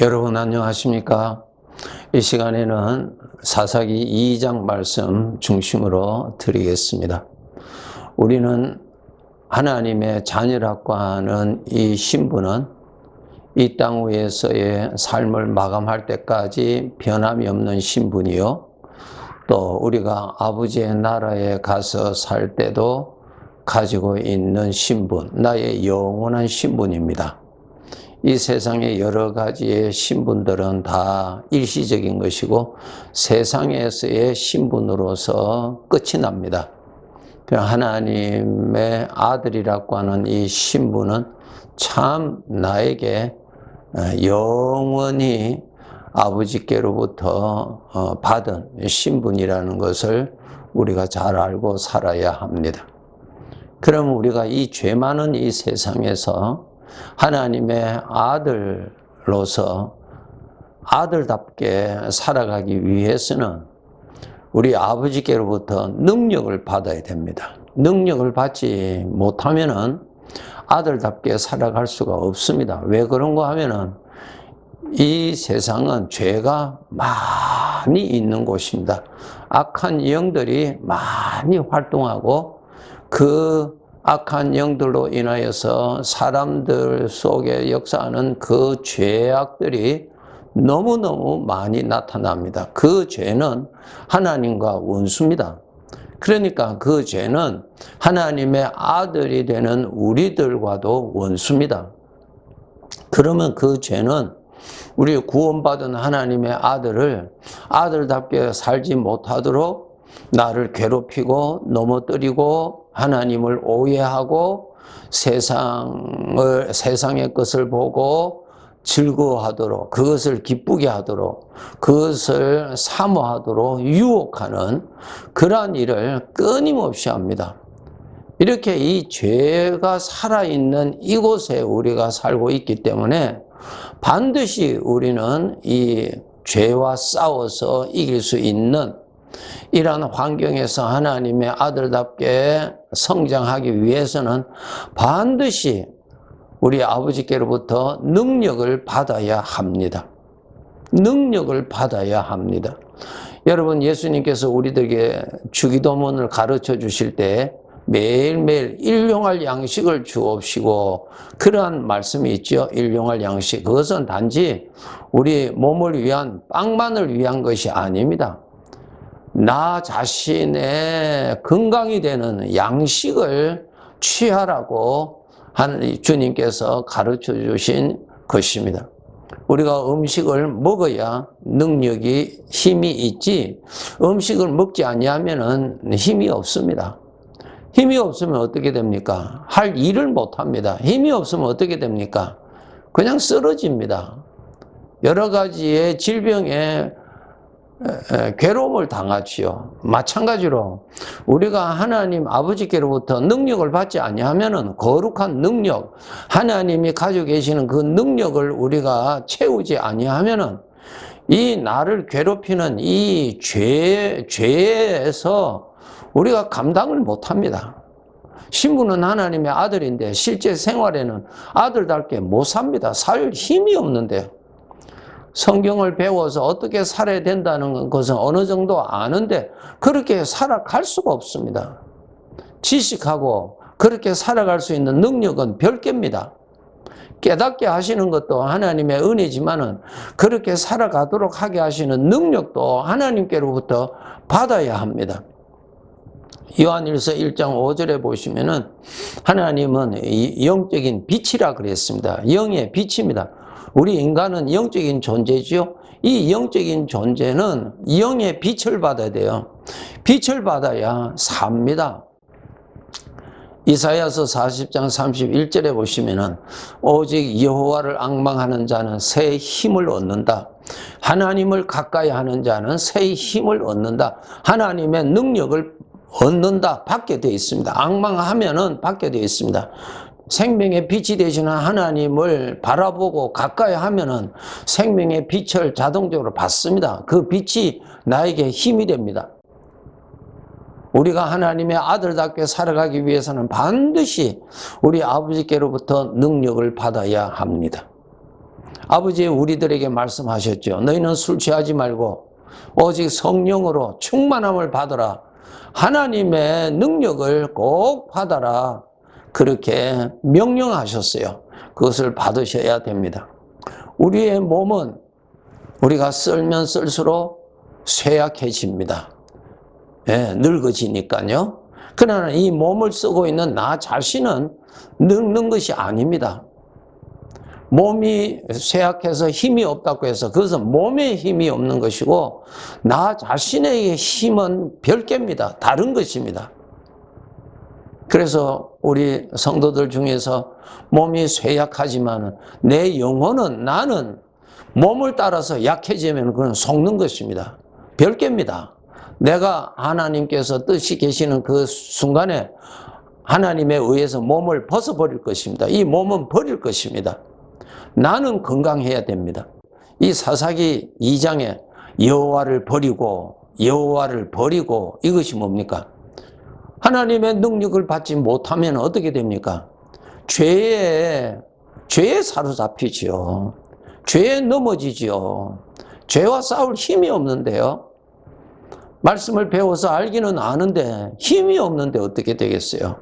여러분 안녕하십니까? 이 시간에는 사사기 2장 말씀 중심으로 드리겠습니다. 우리는 하나님의 자녀라고 하는 이 신분은 이 땅 위에서의 삶을 마감할 때까지 변함이 없는 신분이요, 또 우리가 아버지의 나라에 가서 살 때도 가지고 있는 신분, 나의 영원한 신분입니다. 이 세상의 여러 가지의 신분들은 다 일시적인 것이고 세상에서의 신분으로서 끝이 납니다. 하나님의 아들이라고 하는 이 신분은 참 나에게 영원히 아버지께로부터 받은 신분이라는 것을 우리가 잘 알고 살아야 합니다. 그럼 우리가 이 죄 많은 이 세상에서 하나님의 아들로서 아들답게 살아가기 위해서는 우리 아버지께로부터 능력을 받아야 됩니다. 능력을 받지 못하면은 아들답게 살아갈 수가 없습니다. 왜 그런가 하면은 이 세상은 죄가 많이 있는 곳입니다. 악한 영들이 많이 활동하고 그 악한 영들로 인하여서 사람들 속에 역사하는 그 죄악들이 너무너무 많이 나타납니다. 그 죄는 하나님과 원수입니다. 그러니까 그 죄는 하나님의 아들이 되는 우리들과도 원수입니다. 그러면 그 죄는 우리 구원받은 하나님의 아들을 아들답게 살지 못하도록 나를 괴롭히고 넘어뜨리고 하나님을 오해하고 세상의 것을 보고 즐거워하도록, 그것을 기쁘게 하도록, 그것을 사모하도록 유혹하는 그러한 일을 끊임없이 합니다. 이렇게 이 죄가 살아있는 이곳에 우리가 살고 있기 때문에 반드시 우리는 이 죄와 싸워서 이길 수 있는 이러한 환경에서 하나님의 아들답게 성장하기 위해서는 반드시 우리 아버지께로부터 능력을 받아야 합니다. 능력을 받아야 합니다. 여러분, 예수님께서 우리들에게 주기도문을 가르쳐 주실 때 매일매일 일용할 양식을 주옵시고 그러한 말씀이 있죠. 일용할 양식. 그것은 단지 우리 몸을 위한 빵만을 위한 것이 아닙니다. 나 자신의 건강이 되는 양식을 취하라고 주님께서 가르쳐 주신 것입니다. 우리가 음식을 먹어야 능력이, 힘이 있지, 음식을 먹지 아니하면 힘이 없습니다. 힘이 없으면 어떻게 됩니까? 할 일을 못 합니다. 힘이 없으면 어떻게 됩니까? 그냥 쓰러집니다. 여러 가지의 질병에 괴로움을 당하지요. 마찬가지로 우리가 하나님 아버지께로부터 능력을 받지 아니하면은 거룩한 능력, 하나님이 가지고 계시는 그 능력을 우리가 채우지 아니하면은 이 나를 괴롭히는 이 죄에서 우리가 감당을 못 합니다. 신부는 하나님의 아들인데 실제 생활에는 아들답게 못 삽니다. 살 힘이 없는데. 성경을 배워서 어떻게 살아야 된다는 것은 어느 정도 아는데 그렇게 살아갈 수가 없습니다. 지식하고 그렇게 살아갈 수 있는 능력은 별개입니다. 깨닫게 하시는 것도 하나님의 은혜지만은 그렇게 살아가도록 하게 하시는 능력도 하나님께로부터 받아야 합니다. 요한일서 1장 5절에 보시면은 하나님은 영적인 빛이라 그랬습니다. 영의 빛입니다. 우리 인간은 영적인 존재지요. 이 영적인 존재는 영의 빛을 받아야 돼요. 빛을 받아야 삽니다. 이사야서 40장 31절에 보시면은 오직 여호와를 앙망하는 자는 새 힘을 얻는다. 하나님을 가까이 하는 자는 새 힘을 얻는다. 하나님의 능력을 얻는다. 받게 되어 있습니다. 앙망하면은 받게 되어 있습니다. 생명의 빛이 되시는 하나님을 바라보고 가까이 하면은 생명의 빛을 자동적으로 받습니다. 그 빛이 나에게 힘이 됩니다. 우리가 하나님의 아들답게 살아가기 위해서는 반드시 우리 아버지께로부터 능력을 받아야 합니다. 아버지 우리들에게 말씀하셨죠. 너희는 술 취하지 말고 오직 성령으로 충만함을 받아라. 하나님의 능력을 꼭 받아라. 그렇게 명령하셨어요. 그것을 받으셔야 됩니다. 우리의 몸은 우리가 썰면 쓸수록 쇠약해집니다. 예, 늙어지니까요. 그러나 이 몸을 쓰고 있는 나 자신은 늙는 것이 아닙니다. 몸이 쇠약해서 힘이 없다고 해서 그것은 몸에 힘이 없는 것이고 나 자신의 힘은 별개입니다. 다른 것입니다. 그래서 우리 성도들 중에서 몸이 쇠약하지만 내 영혼은 나는 몸을 따라서 약해지면 그건 속는 것입니다. 별개입니다. 내가 하나님께서 뜻이 계시는 그 순간에 하나님에 의해서 몸을 벗어버릴 것입니다. 이 몸은 버릴 것입니다. 나는 건강해야 됩니다. 이 사사기 2장에 여호와를 버리고 이것이 뭡니까? 하나님의 능력을 받지 못하면 어떻게 됩니까? 죄에 사로잡히지요. 죄에 넘어지지요. 죄와 싸울 힘이 없는데요. 말씀을 배워서 알기는 아는데 힘이 없는데 어떻게 되겠어요?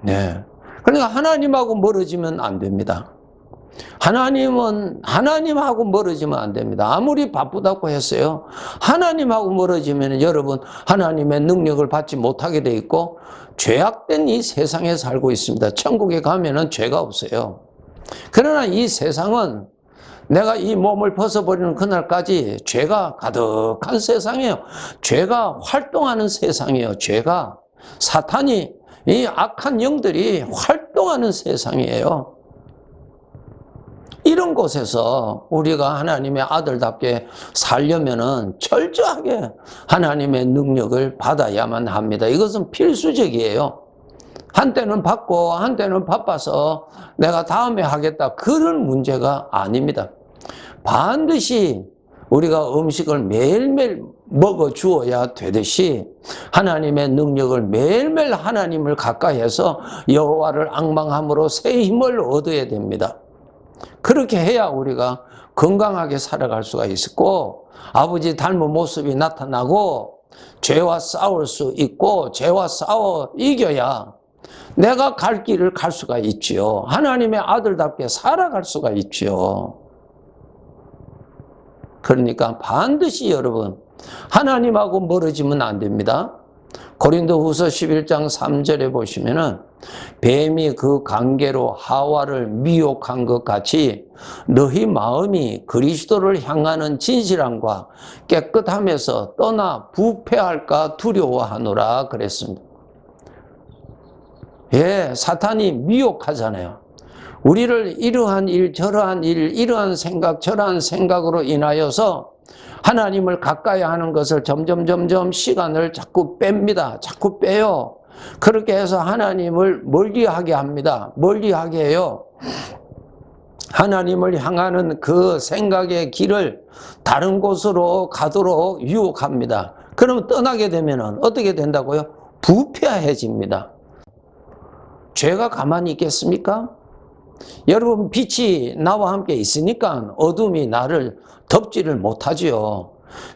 네. 그러니까 하나님하고 멀어지면 안 됩니다. 하나님하고 멀어지면 안 됩니다. 아무리 바쁘다고 했어요. 하나님하고 멀어지면 여러분 하나님의 능력을 받지 못하게 돼 있고 죄악된 이 세상에 살고 있습니다. 천국에 가면은 죄가 없어요. 그러나 이 세상은 내가 이 몸을 벗어버리는 그날까지 죄가 가득한 세상이에요. 죄가 활동하는 세상이에요. 사탄이 이 악한 영들이 활동하는 세상이에요. 이런 곳에서 우리가 하나님의 아들답게 살려면은 철저하게 하나님의 능력을 받아야만 합니다. 이것은 필수적이에요. 한때는 받고 한때는 바빠서 내가 다음에 하겠다. 그런 문제가 아닙니다. 반드시 우리가 음식을 매일매일 먹어 주어야 되듯이 하나님의 능력을 매일매일 하나님을 가까이 해서 여호와를 앙망함으로 새 힘을 얻어야 됩니다. 그렇게 해야 우리가 건강하게 살아갈 수가 있고 아버지 닮은 모습이 나타나고 죄와 싸울 수 있고 죄와 싸워 이겨야 내가 갈 길을 갈 수가 있지요. 하나님의 아들답게 살아갈 수가 있지요. 그러니까 반드시 여러분 하나님하고 멀어지면 안 됩니다. 고린도후서 11장 3절에 보시면은 뱀이 그 관계로 하와를 미혹한 것 같이 너희 마음이 그리스도를 향하는 진실함과 깨끗함에서 떠나 부패할까 두려워하노라 그랬습니다. 예, 사탄이 미혹하잖아요. 우리를 이러한 일, 저러한 일, 이러한 생각, 저러한 생각으로 인하여서 하나님을 가까이 하는 것을 점점 시간을 자꾸 뺍니다. 자꾸 빼요. 그렇게 해서 하나님을 멀리하게 합니다. 멀리하게 해요. 하나님을 향하는 그 생각의 길을 다른 곳으로 가도록 유혹합니다. 그러면 떠나게 되면 어떻게 된다고요? 부패해집니다. 죄가 가만히 있겠습니까? 여러분 빛이 나와 함께 있으니까 어둠이 나를 덮지를 못하지요.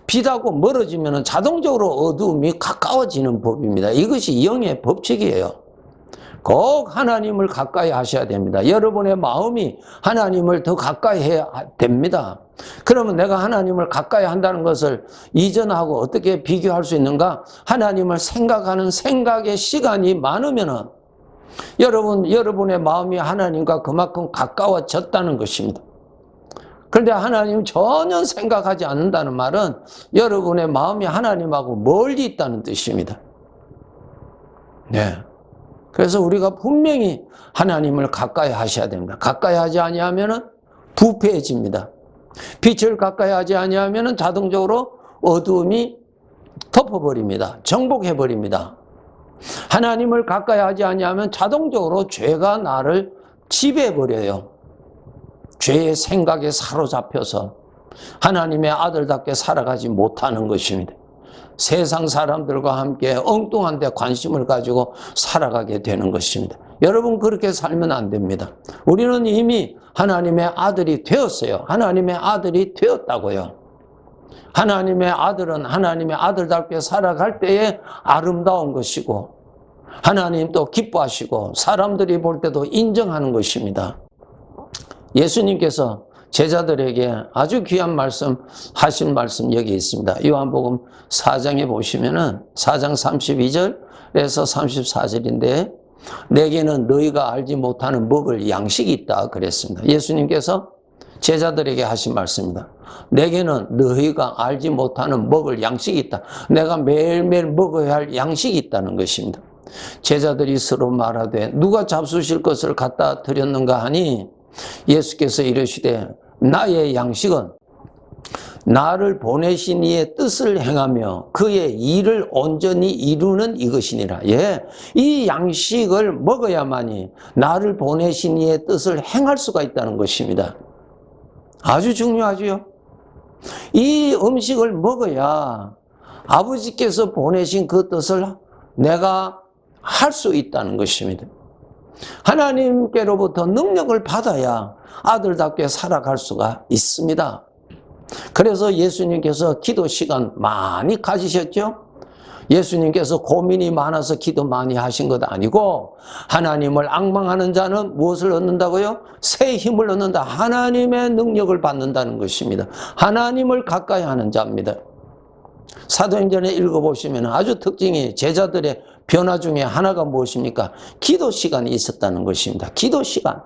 빛하고 멀어지면 자동적으로 어둠이 가까워지는 법입니다. 이것이 영의 법칙이에요. 꼭 하나님을 가까이 하셔야 됩니다. 여러분의 마음이 하나님을 더 가까이 해야 됩니다. 그러면 내가 하나님을 가까이 한다는 것을 이전하고 어떻게 비교할 수 있는가? 하나님을 생각하는 생각의 시간이 많으면은 여러분의 마음이 하나님과 그만큼 가까워졌다는 것입니다. 그런데 하나님 전혀 생각하지 않는다는 말은 여러분의 마음이 하나님하고 멀리 있다는 뜻입니다. 네. 그래서 우리가 분명히 하나님을 가까이 하셔야 됩니다. 가까이 하지 아니하면은 부패해집니다. 빛을 가까이 하지 아니하면은 자동적으로 어두움이 덮어버립니다. 정복해버립니다. 하나님을 가까이 하지 아니하면 자동적으로 죄가 나를 지배해버려요. 죄의 생각에 사로잡혀서 하나님의 아들답게 살아가지 못하는 것입니다. 세상 사람들과 함께 엉뚱한 데 관심을 가지고 살아가게 되는 것입니다. 여러분 그렇게 살면 안 됩니다. 우리는 이미 하나님의 아들이 되었어요. 하나님의 아들이 되었다고요. 하나님의 아들은 하나님의 아들답게 살아갈 때에 아름다운 것이고 하나님도 기뻐하시고 사람들이 볼 때도 인정하는 것입니다. 예수님께서 제자들에게 아주 귀한 말씀 하신 말씀 여기 있습니다. 요한복음 4장에 보시면은 4장 32절에서 34절인데 내게는 너희가 알지 못하는 먹을 양식이 있다 그랬습니다. 예수님께서 제자들에게 하신 말씀입니다. 내게는 너희가 알지 못하는 먹을 양식이 있다. 내가 매일매일 먹어야 할 양식이 있다는 것입니다. 제자들이 서로 말하되 누가 잡수실 것을 갖다 드렸는가 하니 예수께서 이르시되 나의 양식은 나를 보내신 이의 뜻을 행하며 그의 일을 온전히 이루는 이것이니라. 예, 이 양식을 먹어야만이 나를 보내신 이의 뜻을 행할 수가 있다는 것입니다. 아주 중요하지요. 이 음식을 먹어야 아버지께서 보내신 그 뜻을 내가 할 수 있다는 것입니다. 하나님께로부터 능력을 받아야 아들답게 살아갈 수가 있습니다. 그래서 예수님께서 기도 시간 많이 가지셨죠? 예수님께서 고민이 많아서 기도 많이 하신 것 아니고 하나님을 앙망하는 자는 무엇을 얻는다고요? 새 힘을 얻는다. 하나님의 능력을 받는다는 것입니다. 하나님을 가까이 하는 자입니다. 사도행전에 읽어보시면 아주 특징이 제자들의 변화 중에 하나가 무엇입니까? 기도 시간이 있었다는 것입니다. 기도 시간.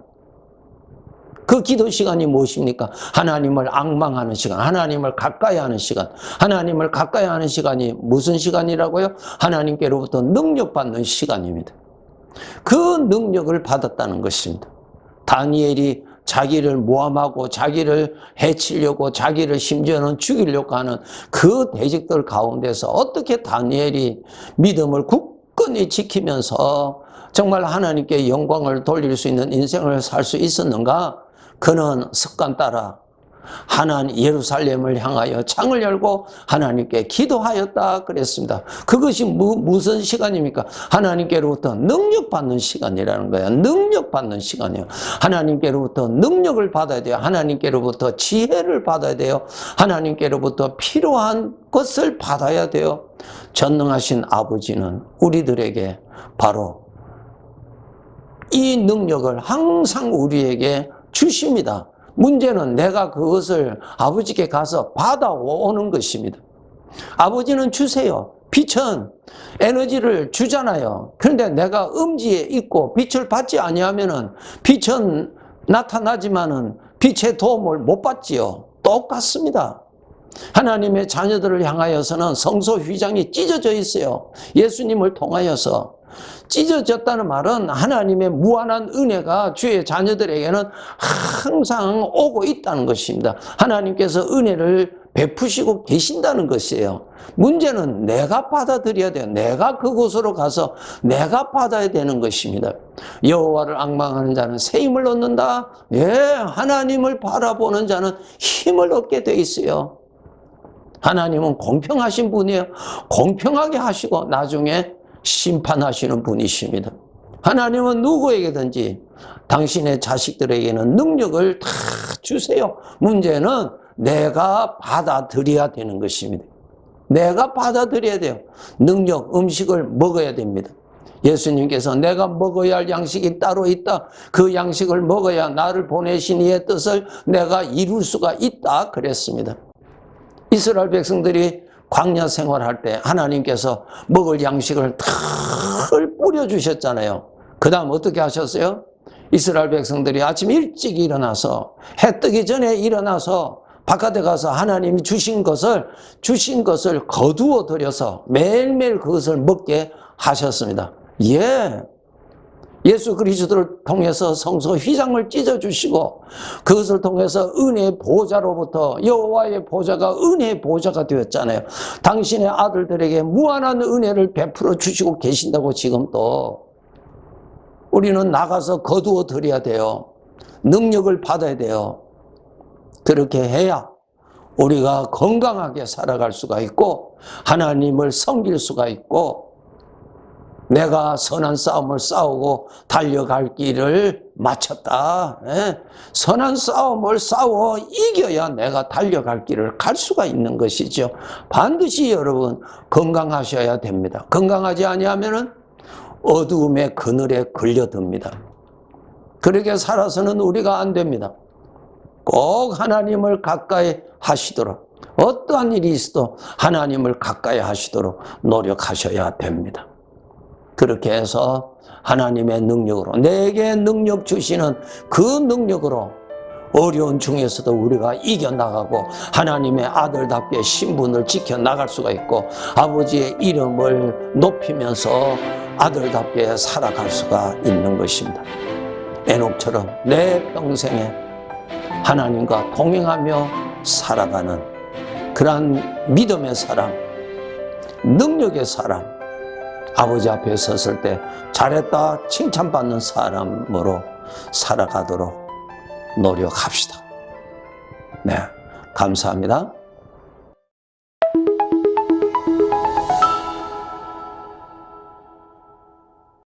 그 기도 시간이 무엇입니까? 하나님을 앙망하는 시간, 하나님을 가까이 하는 시간. 하나님을 가까이 하는 시간이 무슨 시간이라고요? 하나님께로부터 능력받는 시간입니다. 그 능력을 받았다는 것입니다. 다니엘이 자기를 모함하고 자기를 해치려고 자기를 심지어는 죽이려고 하는 그 대적들 가운데서 어떻게 다니엘이 믿음을 굳건히 지키면서 정말 하나님께 영광을 돌릴 수 있는 인생을 살 수 있었는가? 그는 습관 따라 하나님 예루살렘을 향하여 창을 열고 하나님께 기도하였다 그랬습니다. 그것이 무슨 시간입니까? 하나님께로부터 능력받는 시간이라는 거예요. 능력받는 시간이에요. 하나님께로부터 능력을 받아야 돼요. 하나님께로부터 지혜를 받아야 돼요. 하나님께로부터 필요한 것을 받아야 돼요. 전능하신 아버지는 우리들에게 바로 이 능력을 항상 우리에게 주십니다. 문제는 내가 그것을 아버지께 가서 받아오는 것입니다. 아버지는 주세요. 빛은 에너지를 주잖아요. 그런데 내가 음지에 있고 빛을 받지 아니하면은 빛은 나타나지만은 빛의 도움을 못 받지요. 똑같습니다. 하나님의 자녀들을 향하여서는 성소 휘장이 찢어져 있어요. 예수님을 통하여서. 찢어졌다는 말은 하나님의 무한한 은혜가 주의 자녀들에게는 항상 오고 있다는 것입니다. 하나님께서 은혜를 베푸시고 계신다는 것이에요. 문제는 내가 받아들여야 돼요. 내가 그곳으로 가서 내가 받아야 되는 것입니다. 여호와를 앙망하는 자는 새 힘을 얻는다. 예, 하나님을 바라보는 자는 힘을 얻게 돼 있어요. 하나님은 공평하신 분이에요. 공평하게 하시고 나중에 심판하시는 분이십니다. 하나님은 누구에게든지 당신의 자식들에게는 능력을 다 주세요. 문제는 내가 받아들여야 되는 것입니다. 내가 받아들여야 돼요. 능력, 음식을 먹어야 됩니다. 예수님께서 내가 먹어야 할 양식이 따로 있다. 그 양식을 먹어야 나를 보내신 이의 뜻을 내가 이룰 수가 있다 그랬습니다. 이스라엘 백성들이 광야 생활할 때 하나님께서 먹을 양식을 탁 뿌려주셨잖아요. 그 다음 어떻게 하셨어요? 이스라엘 백성들이 아침 일찍 일어나서 해 뜨기 전에 일어나서 바깥에 가서 하나님이 주신 것을 거두어 들여서 매일매일 그것을 먹게 하셨습니다. 예. 예수 그리스도를 통해서 성소 휘장을 찢어주시고 그것을 통해서 은혜의 보좌로부터 여호와의 보좌가 은혜의 보좌가 되었잖아요. 당신의 아들들에게 무한한 은혜를 베풀어 주시고 계신다고 지금 또 우리는 나가서 거두어 드려야 돼요. 능력을 받아야 돼요. 그렇게 해야 우리가 건강하게 살아갈 수가 있고 하나님을 섬길 수가 있고 내가 선한 싸움을 싸우고 달려갈 길을 마쳤다. 예? 선한 싸움을 싸워 이겨야 내가 달려갈 길을 갈 수가 있는 것이죠. 반드시 여러분 건강하셔야 됩니다. 건강하지 아니하면은 어두움의 그늘에 걸려듭니다. 그렇게 살아서는 우리가 안 됩니다. 꼭 하나님을 가까이 하시도록, 어떠한 일이 있어도 하나님을 가까이 하시도록 노력하셔야 됩니다. 그렇게 해서 하나님의 능력으로, 내게 능력 주시는 그 능력으로 어려운 중에서도 우리가 이겨나가고 하나님의 아들답게 신분을 지켜나갈 수가 있고 아버지의 이름을 높이면서 아들답게 살아갈 수가 있는 것입니다. 에녹처럼 내 평생에 하나님과 동행하며 살아가는 그러한 믿음의 사람, 능력의 사람, 아버지 앞에 섰을 때 잘했다 칭찬받는 사람으로 살아가도록 노력합시다. 네, 감사합니다.